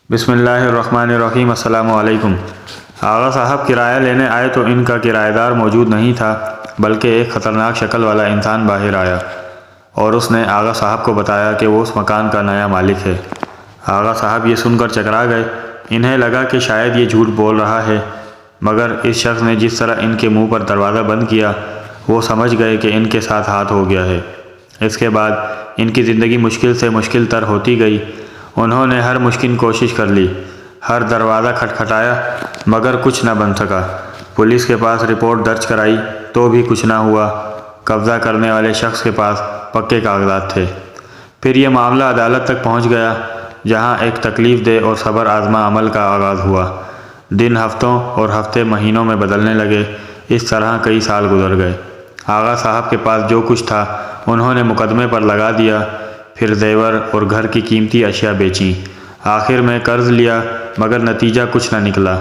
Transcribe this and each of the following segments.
بسم اللہ الرحمن الرحیم۔ السلام علیکم۔ آغا صاحب کرایہ لینے آئے تو ان کا کرایہ دار موجود نہیں تھا، بلکہ ایک خطرناک شکل والا انسان باہر آیا اور اس نے آغا صاحب کو بتایا کہ وہ اس مکان کا نیا مالک ہے۔ آغا صاحب یہ سن کر چکرا گئے۔ انہیں لگا کہ شاید یہ جھوٹ بول رہا ہے، مگر اس شخص نے جس طرح ان کے منہ پر دروازہ بند کیا وہ سمجھ گئے کہ ان کے ساتھ ہاتھ ہو گیا ہے۔ اس کے بعد ان کی زندگی مشکل سے مشکل تر ہوتی گئی۔ انہوں نے ہر ممکن کوشش کر لی، ہر دروازہ کھٹکھٹایا مگر کچھ نہ بن سکا۔ پولیس کے پاس رپورٹ درج کرائی تو بھی کچھ نہ ہوا۔ قبضہ کرنے والے شخص کے پاس پکے کاغذات تھے۔ پھر یہ معاملہ عدالت تک پہنچ گیا، جہاں ایک تکلیف دہ اور صبر آزما عمل کا آغاز ہوا۔ دن ہفتوں اور ہفتے مہینوں میں بدلنے لگے۔ اس طرح کئی سال گزر گئے۔ آغا صاحب کے پاس جو کچھ تھا انہوں نے مقدمے پر لگا دیا، پھر زیور اور گھر کی قیمتی اشیاء بیچیں۔ آخر میں قرض لیا مگر نتیجہ کچھ نہ نکلا۔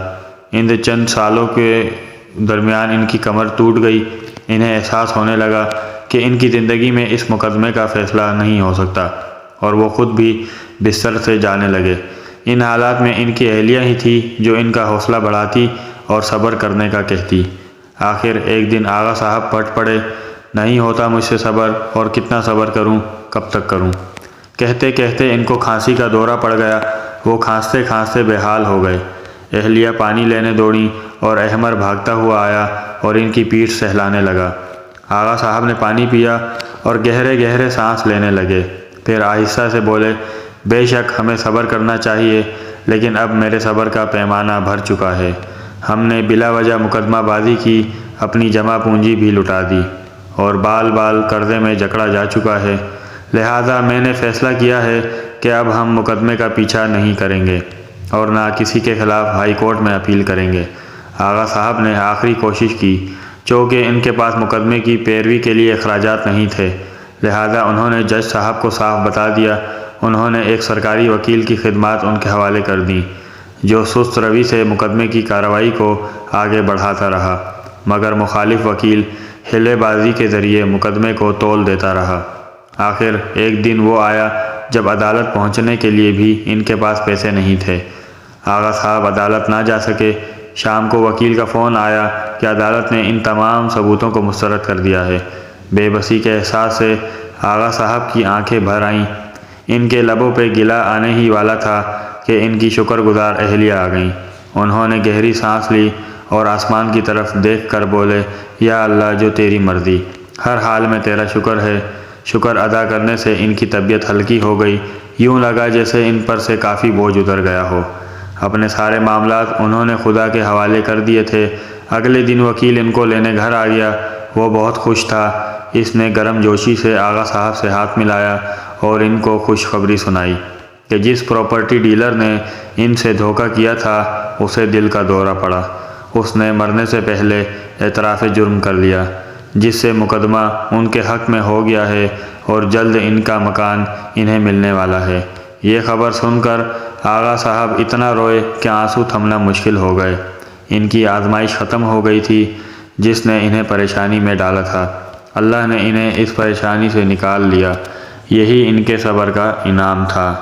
ان چند سالوں کے درمیان ان کی کمر ٹوٹ گئی۔ انہیں احساس ہونے لگا کہ ان کی زندگی میں اس مقدمے کا فیصلہ نہیں ہو سکتا، اور وہ خود بھی بستر سے جانے لگے۔ ان حالات میں ان کی اہلیہ ہی تھی جو ان کا حوصلہ بڑھاتی اور صبر کرنے کا کہتی۔ آخر ایک دن آغا صاحب پھٹ پڑے، نہیں ہوتا مجھ سے صبر، اور کتنا صبر کروں، کب تک کروں۔ کہتے کہتے ان کو کھانسی کا دورہ پڑ گیا۔ وہ کھانستے کھانستے بے حال ہو گئے۔ اہلیہ پانی لینے دوڑیں اور احمر بھاگتا ہوا آیا اور ان کی پیٹھ سہلانے لگا۔ آغا صاحب نے پانی پیا اور گہرے گہرے سانس لینے لگے، پھر آہستہ سے بولے، بے شک ہمیں صبر کرنا چاہیے، لیکن اب میرے صبر کا پیمانہ بھر چکا ہے۔ ہم نے بلا وجہ مقدمہ بازی کی، اپنی جمع پونجی بھی لٹا دی، اور بال بال قرضے میں جکڑا جا چکا ہے۔ لہٰذا میں نے فیصلہ کیا ہے کہ اب ہم مقدمے کا پیچھا نہیں کریں گے اور نہ کسی کے خلاف ہائی کورٹ میں اپیل کریں گے۔ آغا صاحب نے آخری کوشش کی، چونکہ ان کے پاس مقدمے کی پیروی کے لیے اخراجات نہیں تھے، لہٰذا انہوں نے جج صاحب کو صاف بتا دیا۔ انہوں نے ایک سرکاری وکیل کی خدمات ان کے حوالے کر دیں، جو سست روی سے مقدمے کی کارروائی کو آگے بڑھاتا رہا، مگر مخالف وکیل ہیلے بازی کے ذریعے مقدمے کو تول دیتا رہا۔ آخر ایک دن وہ آیا جب عدالت پہنچنے کے لیے بھی ان کے پاس پیسے نہیں تھے۔ آغا صاحب عدالت نہ جا سکے۔ شام کو وکیل کا فون آیا کہ عدالت نے ان تمام ثبوتوں کو مسترد کر دیا ہے۔ بے بسی کے احساس سے آغا صاحب کی آنکھیں بھر آئیں۔ ان کے لبوں پہ گلہ آنے ہی والا تھا کہ ان کی شکر گزار اہلیہ آ گئیں۔ انہوں نے گہری سانس لی اور آسمان کی طرف دیکھ کر بولے، یا اللہ، جو تیری مرضی، ہر حال میں تیرا شکر ہے۔ شکر ادا کرنے سے ان کی طبیعت ہلکی ہو گئی، یوں لگا جیسے ان پر سے کافی بوجھ اتر گیا ہو۔ اپنے سارے معاملات انہوں نے خدا کے حوالے کر دیے تھے۔ اگلے دن وکیل ان کو لینے گھر آ گیا۔ وہ بہت خوش تھا۔ اس نے گرم جوشی سے آغا صاحب سے ہاتھ ملایا اور ان کو خوشخبری سنائی کہ جس پراپرٹی ڈیلر نے ان سے دھوکہ کیا تھا اسے دل کا دورہ پڑا۔ اس نے مرنے سے پہلے اعتراف جرم کر لیا، جس سے مقدمہ ان کے حق میں ہو گیا ہے اور جلد ان کا مکان انہیں ملنے والا ہے۔ یہ خبر سن کر آغا صاحب اتنا روئے کہ آنسو تھمنا مشکل ہو گئے۔ ان کی آزمائش ختم ہو گئی تھی جس نے انہیں پریشانی میں ڈالا تھا۔ اللہ نے انہیں اس پریشانی سے نکال لیا۔ یہی ان کے صبر کا انعام تھا۔